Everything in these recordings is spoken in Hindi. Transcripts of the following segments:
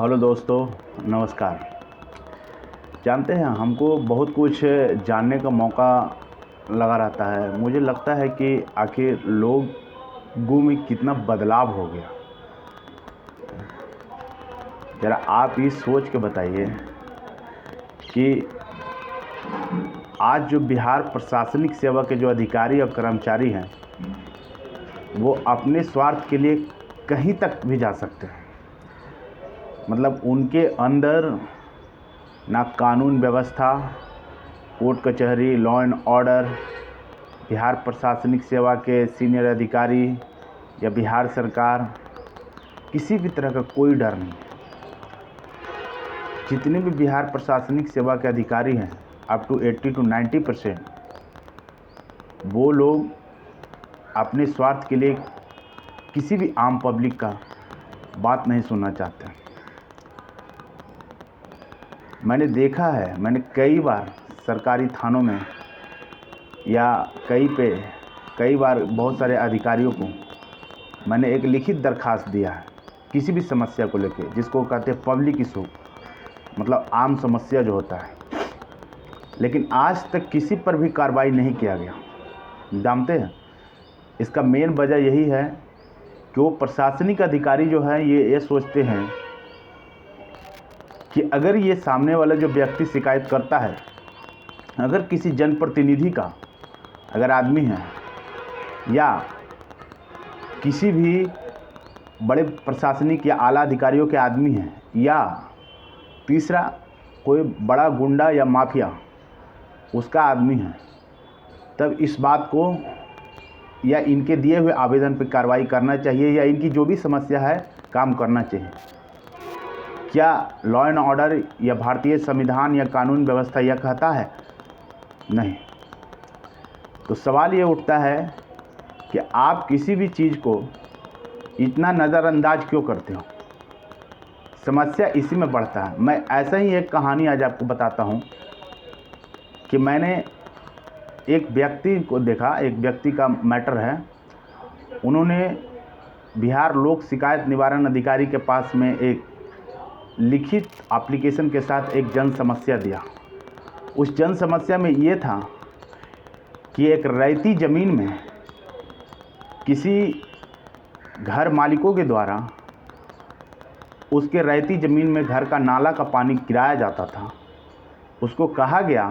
हेलो दोस्तों, नमस्कार। जानते हैं, हमको बहुत कुछ जानने का मौका लगा रहता है। मुझे लगता है कि आखिर लोगों में कितना बदलाव हो गया। ज़रा आप ये सोच के बताइए कि आज जो बिहार प्रशासनिक सेवा के जो अधिकारी और कर्मचारी हैं, वो अपने स्वार्थ के लिए कहीं तक भी जा सकते हैं। मतलब उनके अंदर ना कानून व्यवस्था, कोर्ट कचहरी, लॉ एंड ऑर्डर, बिहार प्रशासनिक सेवा के सीनियर अधिकारी या बिहार सरकार, किसी भी तरह का कोई डर नहीं है। जितने भी बिहार प्रशासनिक सेवा के अधिकारी हैं, अप टू 80 to 90%, वो लोग अपने स्वार्थ के लिए किसी भी आम पब्लिक का बात नहीं सुनना चाहते हैं। मैंने देखा है, मैंने कई बार सरकारी थानों में या कई बार बहुत सारे अधिकारियों को मैंने एक लिखित दरखास्त दिया है किसी भी समस्या को लेकर, जिसको कहते हैं पब्लिक इशू, मतलब आम समस्या जो होता है। लेकिन आज तक किसी पर भी कार्रवाई नहीं किया गया। जानते हैं, इसका मेन वजह यही है कि वो प्रशासनिक अधिकारी जो है ये सोचते हैं कि अगर ये सामने वाला जो व्यक्ति शिकायत करता है, अगर किसी जनप्रतिनिधि का अगर आदमी है या किसी भी बड़े प्रशासनिक या आला अधिकारियों के आदमी हैं, या तीसरा कोई बड़ा गुंडा या माफिया उसका आदमी है, तब इस बात को या इनके दिए हुए आवेदन पर कार्रवाई करना चाहिए, या इनकी जो भी समस्या है काम करना चाहिए। क्या लॉ एंड ऑर्डर या भारतीय संविधान या कानून व्यवस्था यह कहता है? नहीं। तो सवाल ये उठता है कि आप किसी भी चीज़ को इतना नज़रअंदाज क्यों करते हो? समस्या इसी में बढ़ता है। मैं ऐसा ही एक कहानी आज आपको बताता हूँ कि मैंने एक व्यक्ति को देखा, एक व्यक्ति का मैटर है। उन्होंने बिहार लोक शिकायत निवारण अधिकारी के पास में एक लिखित एप्लीकेशन के साथ एक जन समस्या दिया। उस जन समस्या में ये था कि एक रैयती ज़मीन में किसी घर मालिकों के द्वारा उसके रैयती ज़मीन में घर का नाला का पानी गिराया जाता था। उसको कहा गया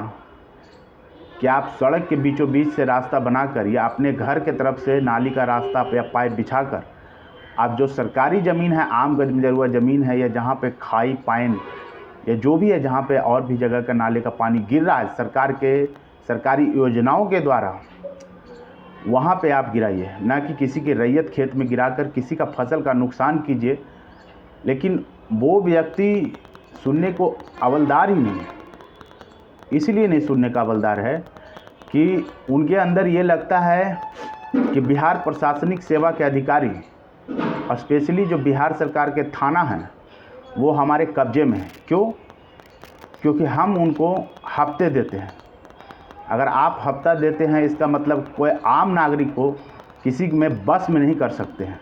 कि आप सड़क के बीचों बीच से रास्ता बनाकर या अपने घर के तरफ से नाली का रास्ता या पाइप बिछाकर आप जो सरकारी ज़मीन है, आम गजमजरुआ ज़मीन है, या जहाँ पे खाई पाइन या जो भी है, जहाँ पे और भी जगह का नाले का पानी गिर रहा है सरकारी योजनाओं के द्वारा, वहाँ पे आप गिराइए, ना कि किसी के रैयत खेत में गिराकर किसी का फसल का नुकसान कीजिए। लेकिन वो व्यक्ति सुनने को अवलदार ही नहीं है। इसीलिए नहीं सुनने का अवलदार है कि उनके अंदर ये लगता है कि बिहार प्रशासनिक सेवा के अधिकारी, स्पेशली जो बिहार सरकार के थाना हैं, वो हमारे कब्जे में है। क्यों? क्योंकि हम उनको हफ्ते देते हैं। अगर आप हफ्ता देते हैं, इसका मतलब कोई आम नागरिक को किसी में बस में नहीं कर सकते हैं।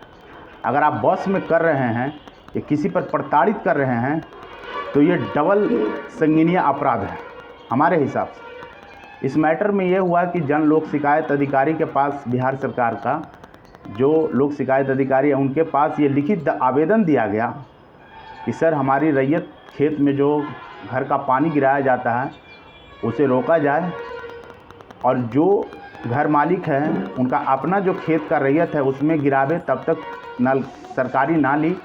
अगर आप बस में कर रहे हैं या किसी पर प्रताड़ित कर रहे हैं, तो ये डबल संगीन अपराध है हमारे हिसाब से। इस मैटर में ये हुआ कि जन लोक शिकायत अधिकारी के पास, बिहार सरकार का जो लोक शिकायत अधिकारी है, उनके पास ये लिखित आवेदन दिया गया कि सर, हमारी रैयत खेत में जो घर का पानी गिराया जाता है उसे रोका जाए, और जो घर मालिक हैं उनका अपना जो खेत का रैयत है उसमें गिरावे, तब तक सरकारी नाली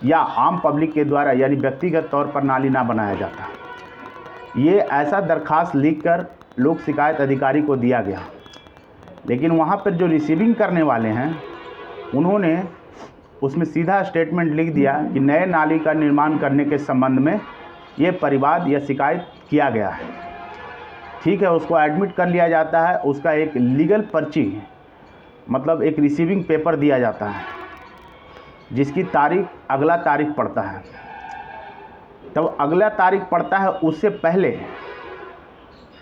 या आम पब्लिक के द्वारा यानी व्यक्तिगत तौर पर नाली ना बनाया जाता। ये ऐसा दरखास्त लिखकर लोक शिकायत अधिकारी को दिया गया। लेकिन वहाँ पर जो रिसीविंग करने वाले हैं, उन्होंने उसमें सीधा स्टेटमेंट लिख दिया कि नए नाली का निर्माण करने के संबंध में ये परिवाद या शिकायत किया गया है। ठीक है, उसको एडमिट कर लिया जाता है, उसका एक लीगल पर्ची, मतलब एक रिसीविंग पेपर दिया जाता है, जिसकी तारीख अगला तारीख पड़ता है। तब अगला तारीख पड़ता है, उससे पहले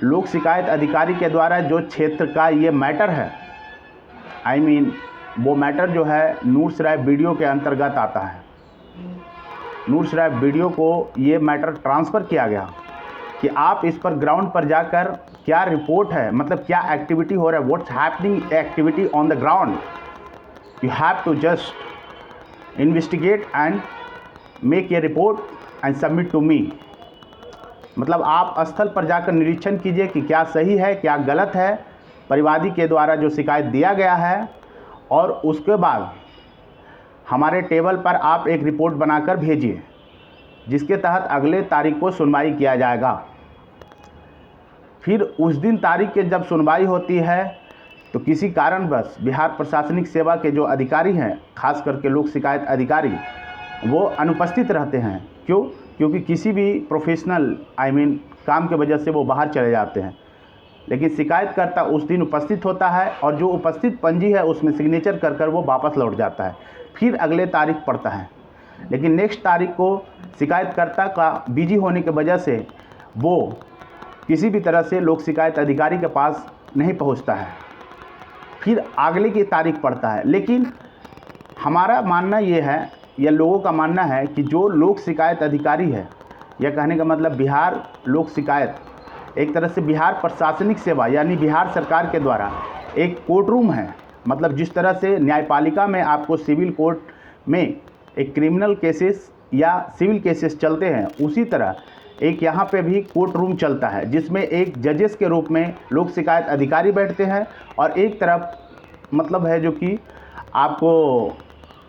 लोक शिकायत अधिकारी के द्वारा जो क्षेत्र का ये मैटर है, वो मैटर जो है नूरसराय वीडियो के अंतर्गत आता है। नूरसराय वीडियो को ये मैटर ट्रांसफ़र किया गया कि आप इस पर ग्राउंड पर जाकर क्या रिपोर्ट है, मतलब क्या एक्टिविटी हो रहा है, what's happening activity on the ground, you have to just investigate and make a report and submit to me. मतलब आप स्थल पर जाकर निरीक्षण कीजिए कि क्या सही है क्या गलत है परिवादी के द्वारा जो शिकायत दिया गया है, और उसके बाद हमारे टेबल पर आप एक रिपोर्ट बनाकर भेजिए जिसके तहत अगले तारीख को सुनवाई किया जाएगा। फिर उस दिन तारीख के जब सुनवाई होती है तो किसी कारणवश बिहार प्रशासनिक सेवा के जो अधिकारी हैं, खास करके लोक शिकायत अधिकारी, वो अनुपस्थित रहते हैं। क्यों? क्योंकि किसी भी प्रोफेशनल काम के वजह से वो बाहर चले जाते हैं, लेकिन शिकायतकर्ता उस दिन उपस्थित होता है और जो उपस्थित पंजी है उसमें सिग्नेचर कर कर वो वापस लौट जाता है। फिर अगले तारीख पड़ता है, लेकिन नेक्स्ट तारीख को शिकायतकर्ता का बिजी होने की वजह से वो किसी भी तरह से लोक शिकायत अधिकारी के पास नहीं पहुंचता है। फिर अगले की तारीख पड़ता है। लेकिन हमारा मानना ये है या लोगों का मानना है कि जो लोक शिकायत अधिकारी है, यह कहने का मतलब बिहार लोक शिकायत एक तरह से बिहार प्रशासनिक सेवा यानी बिहार सरकार के द्वारा एक कोर्ट रूम है। मतलब जिस तरह से न्यायपालिका में आपको सिविल कोर्ट में एक क्रिमिनल केसेस या सिविल केसेस चलते हैं, उसी तरह एक यहाँ पे भी कोर्ट रूम चलता है जिसमें एक जजेस के रूप में लोक शिकायत अधिकारी बैठते हैं और एक तरफ मतलब है जो कि आपको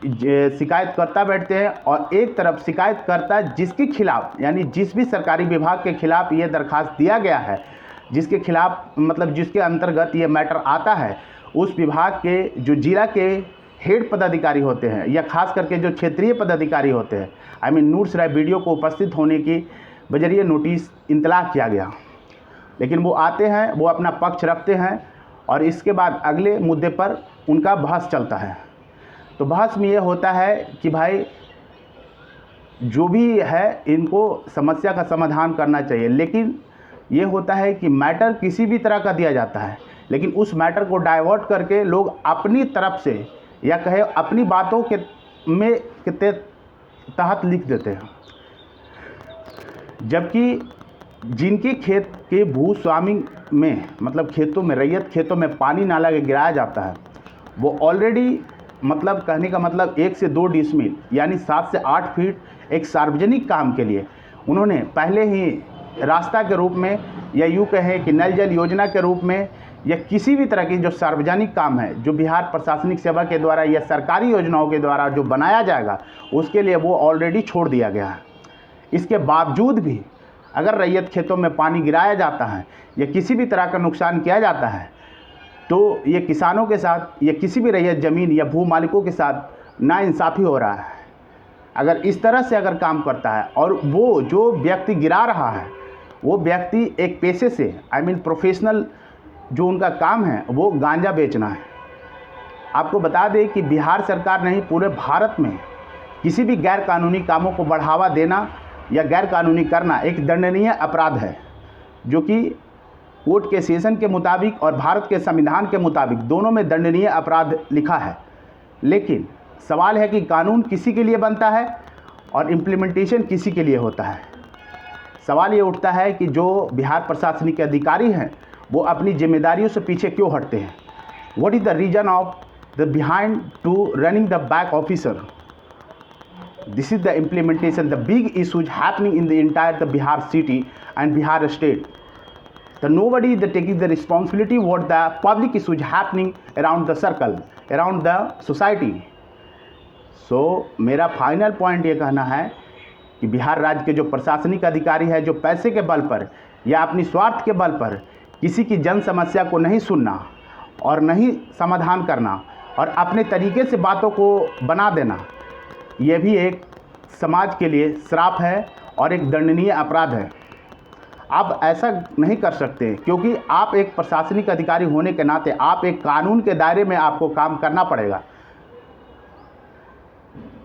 शिकायतकर्ता बैठते हैं, और एक तरफ शिकायतकर्ता जिसके खिलाफ यानी जिस भी सरकारी विभाग के खिलाफ ये दरखास्त दिया गया है, जिसके खिलाफ मतलब जिसके अंतर्गत ये मैटर आता है, उस विभाग के जो जिला के हेड पदाधिकारी होते हैं या खास करके जो क्षेत्रीय पदाधिकारी होते हैं, नूरसराय वीडियो को उपस्थित होने की बजरिए नोटिस इंतलाक किया गया। लेकिन वो आते हैं, वो अपना पक्ष रखते हैं और इसके बाद अगले मुद्दे पर उनका बहस चलता है। तो बहस में ये होता है कि भाई जो भी है इनको समस्या का समाधान करना चाहिए, लेकिन ये होता है कि मैटर किसी भी तरह का दिया जाता है, लेकिन उस मैटर को डाइवर्ट करके लोग अपनी तरफ से या कहे अपनी बातों के तहत लिख देते हैं, जबकि जिनके खेत के भूस्वामी में मतलब खेतों में रैयत खेतों में पानी नाला के गिराया जाता है, वो ऑलरेडी मतलब कहने का मतलब 1 से 2 डिसमिल यानी 7 से 8 फीट एक सार्वजनिक काम के लिए उन्होंने पहले ही रास्ता के रूप में या यूँ कहें कि नल जल योजना के रूप में या किसी भी तरह की जो सार्वजनिक काम है जो बिहार प्रशासनिक सेवा के द्वारा या सरकारी योजनाओं के द्वारा जो बनाया जाएगा, उसके लिए वो ऑलरेडी छोड़ दिया गया है। इसके बावजूद भी अगर रैयत खेतों में पानी गिराया जाता है या किसी भी तरह का नुकसान किया जाता है, तो ये किसानों के साथ या किसी भी रैयत ज़मीन या भू मालिकों के साथ नाइंसाफ़ी हो रहा है। अगर इस तरह से अगर काम करता है और वो जो व्यक्ति गिरा रहा है वो व्यक्ति एक पेशे से प्रोफेशनल जो उनका काम है वो गांजा बेचना है। आपको बता दें कि बिहार सरकार नहीं पूरे भारत में किसी भी गैर कानूनी कामों को बढ़ावा देना या गैर कानूनी करना एक दंडनीय अपराध है, जो कि कोर्ट के सेशन के मुताबिक और भारत के संविधान के मुताबिक दोनों में दंडनीय अपराध लिखा है। लेकिन सवाल है कि कानून किसी के लिए बनता है और इम्प्लीमेंटेशन किसी के लिए होता है। सवाल ये उठता है कि जो बिहार प्रशासनिक अधिकारी हैं वो अपनी जिम्मेदारियों से पीछे क्यों हटते हैं। What is the reason of the behind to running the back officer. This is the implementation, the big issues happening in the entire the Bihar city and Bihar state. The nobody is taking the responsibility what the public issues happening around the circle, around the society. So मेरा फाइनल पॉइंट ये कहना है कि बिहार राज्य के जो प्रशासनिक अधिकारी है जो पैसे के बल पर या अपनी स्वार्थ के बल पर किसी की जन समस्या को नहीं सुनना और नहीं समाधान करना और अपने तरीके से बातों को बना देना, यह भी एक समाज के लिए श्राप है और एक दंडनीय अपराध है। आप ऐसा नहीं कर सकते क्योंकि आप एक प्रशासनिक अधिकारी होने के नाते आप एक कानून के दायरे में आपको काम करना पड़ेगा,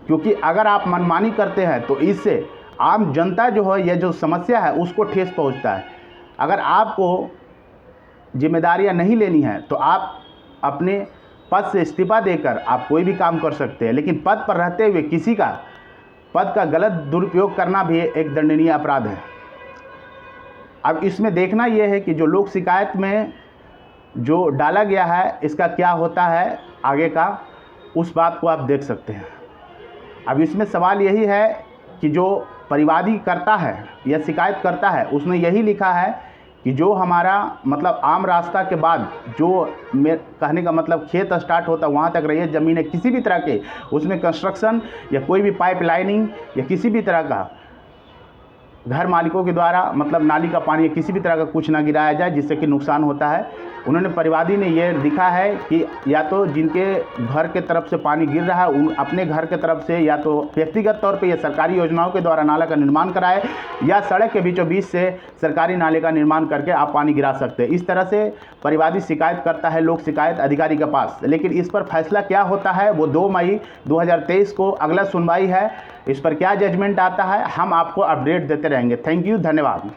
क्योंकि अगर आप मनमानी करते हैं तो इससे आम जनता जो है यह जो समस्या है उसको ठेस पहुंचता है। अगर आपको जिम्मेदारियां नहीं लेनी है तो आप अपने पद से इस्तीफा देकर आप कोई भी काम कर सकते हैं, लेकिन पद पर रहते हुए किसी का पद का गलत दुरुपयोग करना भी एक दंडनीय अपराध है। अब इसमें देखना यह है कि जो लोक शिकायत में जो डाला गया है इसका क्या होता है आगे का, उस बात को आप देख सकते हैं। अब इसमें सवाल यही है कि जो परिवादी करता है या शिकायत करता है उसने यही लिखा है कि जो हमारा मतलब आम रास्ता के बाद जो कहने का मतलब खेत स्टार्ट होता है वहाँ तक रही है ज़मीनें किसी भी तरह के उसमें कंस्ट्रक्शन या कोई भी पाइप लाइनिंग या किसी भी तरह का घर मालिकों के द्वारा मतलब नाली का पानी या किसी भी तरह का कुछ ना गिराया जाए जिससे कि नुकसान होता है। उन्होंने परिवादी ने ये लिखा है कि या तो जिनके घर के तरफ से पानी गिर रहा है उन अपने घर के तरफ से या तो व्यक्तिगत तौर पे या सरकारी योजनाओं के द्वारा नाला का निर्माण कराए या सड़क के बीचों बीच से सरकारी नाले का निर्माण करके आप पानी गिरा सकते हैं। इस तरह से परिवादी शिकायत करता है लोक शिकायत अधिकारी के पास, लेकिन इस पर फैसला क्या होता है वो 2 मई 2023 को अगला सुनवाई है। इस पर क्या जजमेंट आता है हम आपको अपडेट देते रहेंगे। थैंक यू, धन्यवाद।